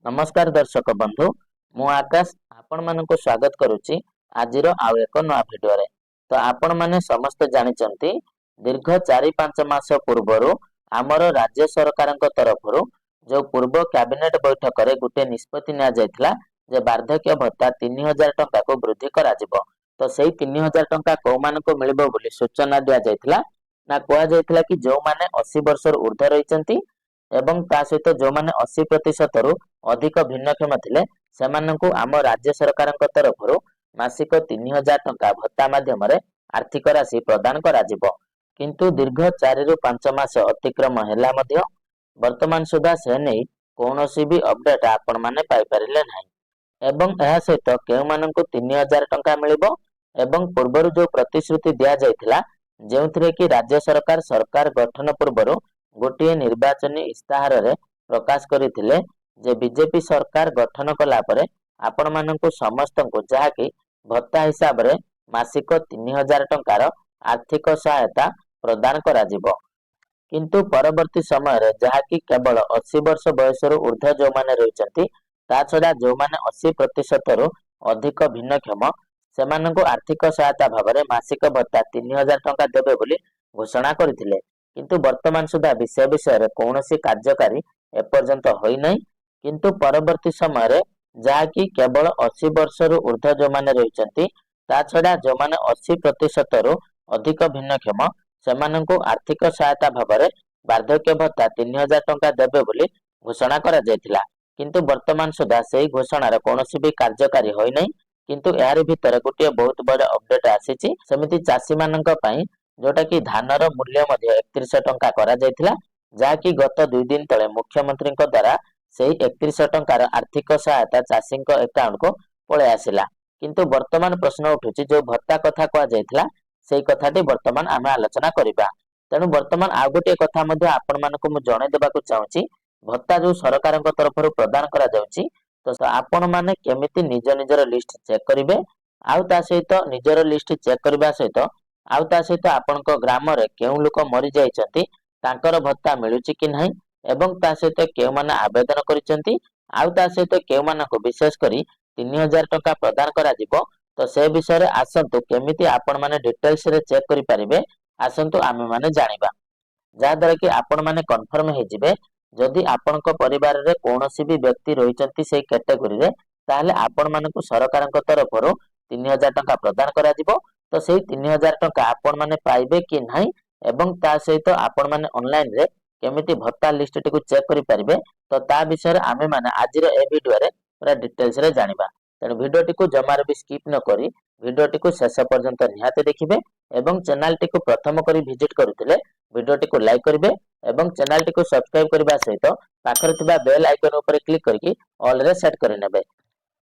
नमस्कार दर्शक बंधु मु आकाश आपण मानक स्वागत करुच्ची आजिर आउ एक नया भिडियो रे। तो आपण माने समस्त जानिचंती दीर्घ 4-5 मास पूर्वरु आमर राज्य सरकार तरफ जो पूर्व कैबिनेट बैठक रे गुटे निष्पत्ति निया जायथिला जे वार्धक्य भत्ता 3000 टंका को वृद्धि करा जिवो। तो सेही 3000 टंका को मानको मिलिबो बोली सूचना दिया जायथिला ना कोआ जायथिला कि जो माने 80 वर्ष ऊर्ध्व रहिचंती एवं ता सहित जो माने 80% रु अधिक भिन्नक्षम थिले सेमानंकु आम राज्य सरकार तरफ मासिक 3000 टंका भत्ता माध्यम आर्थिक राशि प्रदान करा जिवो। किंतु दीर्घ 4-5 मास अतिक्रम हेला मध्य वर्तमान सुधा से नहीं कौनसी भी अपडेट आपण माने पाई परिले नाही एवं एहा सहित केउ मानंकु 3000 टंका मिलिबो एवं पूर्वरु जो प्रतिश्रुति दिया जायथिला जेउथिरे कि राज्य सरकार गठन पूर्वरु गोटे निर्वाचनी इस्ताहार रे प्रकाश करथिले जे बीजेपी सरकार गठन कला परे आपण मानंकु समस्त को जहाकी भत्ता हिसाब रे मासिक 3000 टंकार आर्थिक सहायता प्रदान करा जिवो। किंतु परवर्ती समय रे जहाकी केवल 80 वर्ष बयस रु ऊर्ध्व जो माने रहिचंती ता छडा जो माने 80% रु अधिक भिन्नक्षम सेमानंकु आर्थिक सहायता भाबरे मासिक भत्ता 3000 टंका देबे बोली घोषणा करथिले। किंतु वर्तमान सुधा विषय रे कौनसी कार्यकारी एपर्यंत होई नै। किंतु परवर्ती समय रे जहाकी केवल 80 वर्ष रु ऊर्ध्व जो माने रहिचंती ता छडा जो माने 80% रु अधिक भिन्नक्षम सेमानंकु आर्थिक सहायता भाबरे वार्धक्य भत्ता 3000 टंका देबे बोली घोषणा करा जायथिला। किंतु वर्तमान सुधा सेही घोषणा रे कौनसी भी कार्यकारी होई नै। किंतु यार भीतर गोटे बहुत बड़ अपडेट आसीची सेमिति चासी मानंक पई जोटा कि धानर मूल्य मध्य 31 टंका करा जायथिला जहाकी गत 2 दिन तळे मुख्यमंत्री द्वारा सेही 31 टंकार आर्थिक सहायता चासी अकाउंट को पळे आसिला। किंतु वर्तमान प्रश्न उठुची जो भत्ता कथा कहा जायथिला सेही कथाटी वर्तमान आमे आलोचना करिबा। तेणु वर्तमान आ गोटे कथा मध्य आपण मानको मु जणे देबाकू चाहूची भत्ता जो सरकार तरफ प्रदान करा जाउची तो आपण माने केमिति निज निजर लिस्ट चेक करिवे आउ ता सहित निजर लिस्ट चेक करबा सहित आउ ता सहित आपनक ग्राम रे केउ लोक मरि जाइचंती तांकर भत्ता मिलुची कि नाही एवं ता सहित केउ माने आवेदन करिचंती आउ ता सहित केउ मानको विशेष करी 3000 टंका प्रदान करा जिवो। तो से विषय रे आसंतु केमिति आपण माने डिटेल्स रे चेक करि परिबे आसंतु आमे माने जानिबा जा द्वारा कि आपण माने कन्फर्म हे जिवे जदि आपनक परिवार रे कोनोसी भी व्यक्ति रहिचंती से कैटेगरी रे ताहले आपण मानकु सरकार तरफ 3000 टंका प्रदान करा जिवो। तो सेही 3000 टंका आपण माने पाइबे कि नाही एवं ता सहित आपण माने ऑनलाइन रे केमिति भत्ता लिस्ट टिकु चेक करि परिबे तो ता विषय रे आमे माने आजिर ए वीडियो रे पूरा डिटेल्स रे जानिबा। तेणु वीडियो टिकु जमार भी स्किप न करी वीडियो टिकु शेष पर्यंत निहाते देखिबे एवं चैनल टिकु प्रथम करी विजिट करिथिले वीडियो टिकु लाइक करिबे एवं चैनल टिकु सब्सक्राइब करबा सहित पाखरे थिबा बेल आइकन ऊपर क्लिक करके ऑल रे सेट करि नेबे।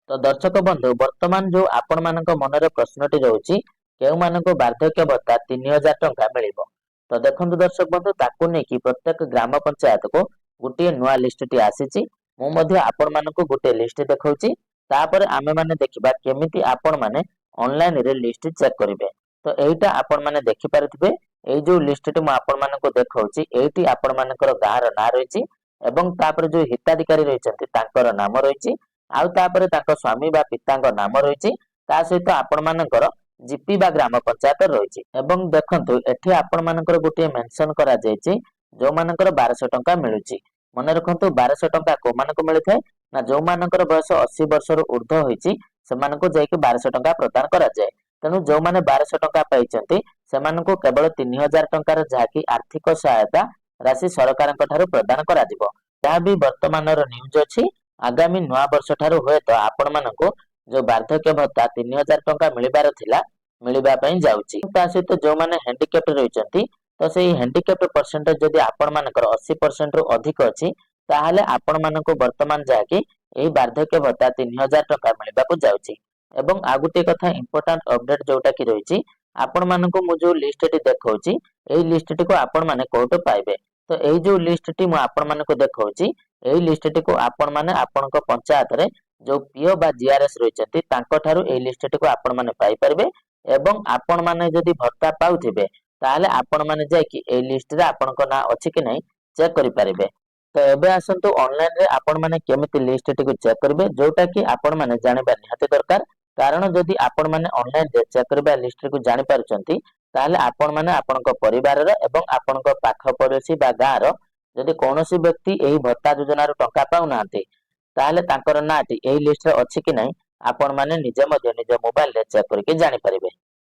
तो दर्शक बंधु वर्तमान जो आपण मानक मनरे प्रश्नटी रहउची केउ मानक वार्धक्य भत्ता 3000 टंका मिलिबो। तो देखंतु दर्शक बंधु ताकू नै कि प्रत्येक ग्राम पंचायत को गुटे नुआ लिस्ट टी आसीची मु मध्ये आपण मानक गुटे लिस्ट देखौची तापर आमे माने देखिबा केमिति आपण माने ऑनलाइन रे लिस्ट चेक करिवे। तो एइटा आपण माने देखि पारथिबे एई जो लिस्ट टी मु आपण मानक देखौची एइटी आपण मानकर गाँर ना रहिची एवं तापर जो हिताधिकारी रहिचंती तांकर नाम रहिची आउ तापर तांको स्वामी बा पितांक नाम रहिची ता सहित आपण मानकर जीपी बा ग्राम पंचायत रहिची एवं देखंतु एठी आपण मानकर गुटे मेंशन करा जायची जो मानकर 1200 टंका मिलुची। मने रखंतु 1200 टंका को मानको मिलिथाय ना जो मानकर बयस 80 वर्ष रु ऊर्ध्व होईची सेमानको जायकि 1200 टंका प्रदान करा जाय। तेनु जो माने 1200 टंका पाइचंती सेमानको केवल 3000 टंकार जाकी आर्थिक सहायता राशि सरकारक ठारू प्रदान करा जिवो। ता भी वर्तमानर न्यूज अछि आगामी नुआ वर्ष ठारू होय तो आपण मानको जो वार्धक्य भत्ता 3000 टंका मिलिबार थिला मिलिबा पई जाउची। ता सहित जो माने हैंडिकैप्ड रहिचंती तो सेही हैंडिकैप्ड परसेंटेज जदि आपण मानकर 80% रु अधिक अछि ताहाले आपण मानको वर्तमान जाकी एही वार्धक्य भत्ता 3000 टंका मिलिबाकू जाउची। एवं आ गुटे कथा इंपोर्टेंट अपडेट जोटा कि रहिची आपण मानको मु जो लिस्ट टी देखौची एही लिस्ट टी को आपण माने कोठो पाइबे। तो एही जो लिस्ट टी मु आपण मानको देखौची एही लिस्ट टी को आपण माने आपनक पंचायत रे जो पीओ बा जीआरएस रहिचंती तांको ठारू एही लिस्ट टी को आपण माने पाई परबे एवं आपण माने जदि भत्ता पाउथिबे ताहाले आपण माने जाय कि एही लिस्ट रे आपनक ना अछि कि नै चेक करि परिबे। तो एबे आसंतु ऑनलाइन रे आपण माने केमिति लिस्ट टिकु चेक करिवे जोटा कि आपण माने जानिबा निहाती दरकार। कारण जदि आपण माने ऑनलाइन रे चेक करिबा लिस्ट टिकु जानि पारुचंती ताले आपण माने आपणक परिवार रे एवं आपणक पाख पड़ोसी बा गाँ रो जदि कोनोसी व्यक्ति एही भत्ता योजना रो टंका पाउ नाहांती ताले तांकर नाटी एही लिस्ट रे अछि कि नै आपण माने निजे मध्य निज मोबाइल रे चेक करके जानि परिबे।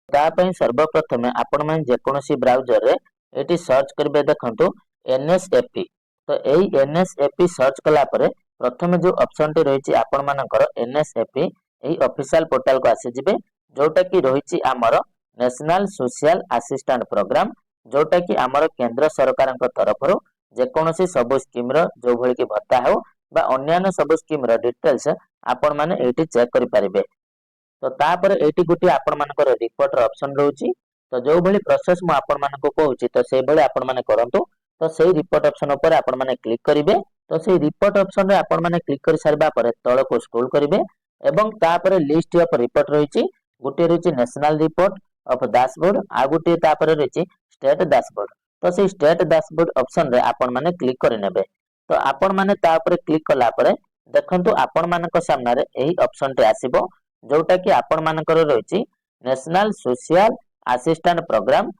ता पई सर्वप्रथमे आपण माने जेकोनोसी ब्राउजर रे एटी सर्च करिबे देखंतु एनएसएपी। तो एही एनएसएपी सर्च कला परे प्रथमे जो ऑप्शन टी रहिछि आपण मानकर एनएसएपी एही ऑफिशियल पोर्टल को आसी जिवे जोटा कि रहिछि हमर नेशनल सोशल असिस्टेंट प्रोग्राम जोटा कि हमर केंद्र सरकारक तरफरु जेकोनोसी सब स्कीम रो जो भଳି कि भत्ता हो बा अन्यान्य सब स्कीम रो डिटेल्स आपण माने एटी चेक करि परिबे। तो तापर एटी गुटी आपण मानकर रिपोर्ट रो ऑप्शन रहउछि। तो जो भଳି प्रोसेस मु आपण मानको कहउछि तो से भଳି आपण माने करंतु। तो सेही रिपोर्ट ऑप्शन ऊपर आपण माने क्लिक करिवे। तो सेही रिपोर्ट ऑप्शन रे आपण माने क्लिक करि सारबा परे तळ को स्क्रॉल करिवे एवं तापर लिस्ट ऑफ रिपोर्ट रहिछि गुटी रहिछि नेशनल रिपोर्ट ऑफ डैशबोर्ड आ गुटी तापर रहिछि स्टेट डैशबोर्ड। तो सेही स्टेट डैशबोर्ड ऑप्शन रे आपण माने क्लिक करि नेबे। तो आपण माने ता ऊपर क्लिक कला परे देखंतु आपण मानक सामने रे एही ऑप्शन टे आसीबो जोटा कि आपण मानकर रहिछि नेशनल सोशल असिस्टेंट प्रोग्राम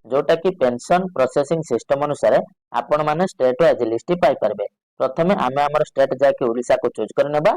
जोटा कि पेंशन प्रोसेसिंग सिस्टम अनुसार आपण माने स्टेट वाइज लिस्ट पाई परबे। प्रथमे आमे हमर स्टेट जाके ओडिसा को चूज कर नेबा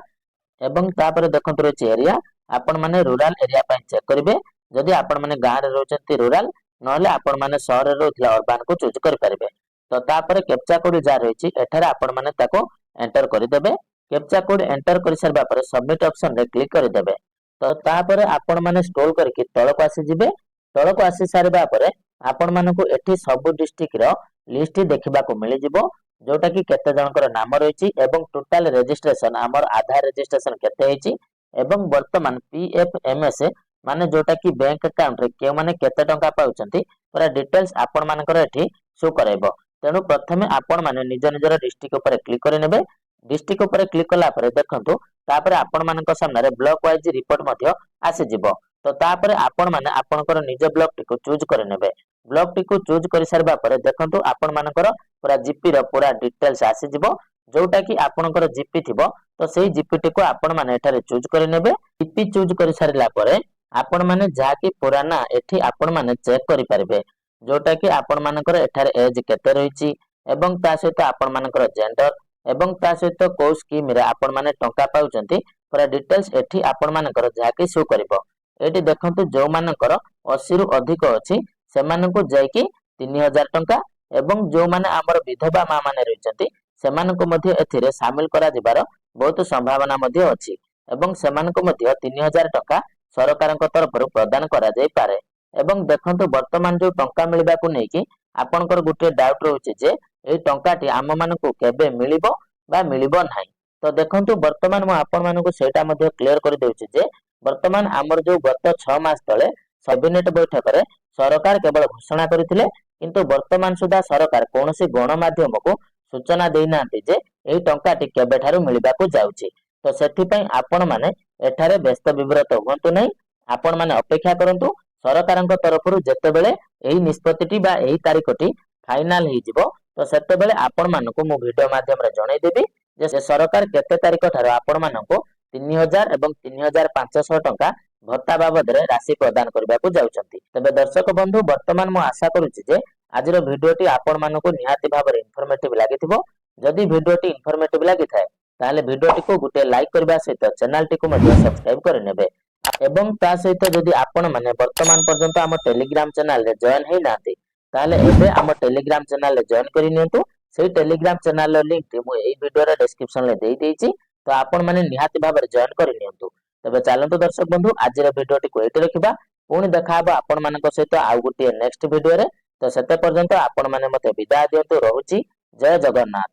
एवं तापर देखंतु रहिछि एरिया आपण माने रूरल एरिया पय चेक करिवे। जदि आपण माने गाँ रे रहउछंती रूरल नहले आपण माने शहर रे रहउथला अर्बन को चूज कर परिबे। तो तापर कैप्चा कोड जा रहिछि एठारे आपण माने ताको एंटर करि देबे। कैप्चा कोड एंटर करि सरबा परे सबमिट ऑप्शन रे क्लिक करि देबे। तो तापर आपण माने स्क्रॉल करके तळ को आसी जिवे। तळ को आसी सारबा परे आपण मानकु एठी सब डिस्ट्रिक्ट रो लिस्ट देखिबा को मिलि जिवो जोटा कि केते जनकर नाम रहिछि एवं टोटल रजिस्ट्रेशन हमर आधार रजिस्ट्रेशन केते हेछि एवं वर्तमान पीएफएमएस माने जोटा कि बैंक अकाउंट रे के माने केते टंका पाउचंती पूरा डिटेल्स आपण मानकर एठी शो कराइबो। तेनु प्रथमे आपण माने निज निजर डिस्ट्रिक्ट ऊपर क्लिक करि नेबे। डिस्ट्रिक्ट ऊपर क्लिक कला परे देखंतु तापर आपण मानक सामने रे ब्लॉक वाइज रिपोर्ट मध्य आसी जिवो। तो तापर आपण माने आपणकर निज ब्लॉक टी को चूज कर नेबे। ब्लॉक टी को चूज कर सारबा परे देखंतु आपण मानकर पूरा जीपी रो पूरा डिटेल्स आसी जिवो जोटा कि आपणकर जीपी थिबो। तो सेही जीपी टी को आपण माने एठारे चूज कर नेबे। जीपी चूज कर सारला परे आपण माने जाकी पुराना एठी आपण माने चेक करि परिबे जोटा कि आपण मानकर एठारे एज केते रहिछि एवं ता सहित आपण मानकर जेंडर एवं ता सहित को स्कीम रे आपण माने टंका पाउचंती पूरा डिटेल्स एठी आपण मानकर जाकी शो करिवो। एटी देखंतु जो मानकर 80 रु अधिक अछि सेमानकु जायकी 3000 टंका एवं जो माने हमर विधवा मा माने रहिचंती सेमानकु मध्ये एथिरे शामिल करा जिबार बहुत संभावना मध्ये अछि एवं सेमानकु मध्ये 3000 टंका सरकारक तरफरु प्रदान करा जाय पारे। एवं देखंतु वर्तमान जो टंका मिलबा को नै कि आपनकर गुटे डाउट रहउछि जे एई टंकाटी आम मानकु केबे मिलिबो बा मिलिबो नाही। तो देखंतु वर्तमान मु आपण मानकु सेटा मध्ये क्लियर कर देउछि जे वर्तमान आमर जो गत 6 मास तले कैबिनेट बैठक रे सरकार केवल घोषणा करथिले किंतु वर्तमान सुधा सरकार कोनोसी गणमाध्यम को सूचना देई नांती जे एई टंकाटी केबे ठारू मिलिबा को जाउछि। तो सेथि पई आपण माने एठारे व्यस्त विव्रत होंतु नै आपण माने अपेक्षा करंतु सरकारक तरफरु जेतेबेले एही निष्पत्तिटी बा एही तारिखटी फाइनल हे जिवो तो सेतेबेले आपण मानकु मु वीडियो माध्यम रे जणै देबी जे सरकार केते तारिख ठारू आपण मानकु 3000 एवं 3500 टंका भत्ता बाबद रे राशि प्रदान करबा को जाउछंती। तबे दर्शक बंधु वर्तमान मु आशा करूछि जे आजिर भिडियोटी आपण मानकु निहाती भाबरे इन्फॉर्मेटिव लागिथिबो। जदि भिडियोटी इन्फॉर्मेटिव लागिथाय ताले भिडियोटी को गुटे लाइक करबा सहित चैनल टी को मध्ये सब्सक्राइब कर नेबे एवं ता सहित जदि आपण माने वर्तमान पर्यंत हम टेलीग्राम चैनल रे जॉइन हे नाथि ताले एबे हम टेलीग्राम चैनल रे जॉइन करि नियंतु। सेही टेलीग्राम चैनल रो लिंक टी मु एई वीडियो रे डिस्क्रिप्शन रे देई देइछि तो आपण माने निहाती भाबरे जॉइन करि नियंतु। तबे चलंतु दर्शक बंधु आजिर भिडियोटी को एठी रखिबा पुणी देखा हबा आपण मानक सहित आउ गुटे नेक्स्ट वीडियो रे। तो सेते पर्यंत आपण माने मते विदाय दियंतु। रहूछि जय जगन्नाथ।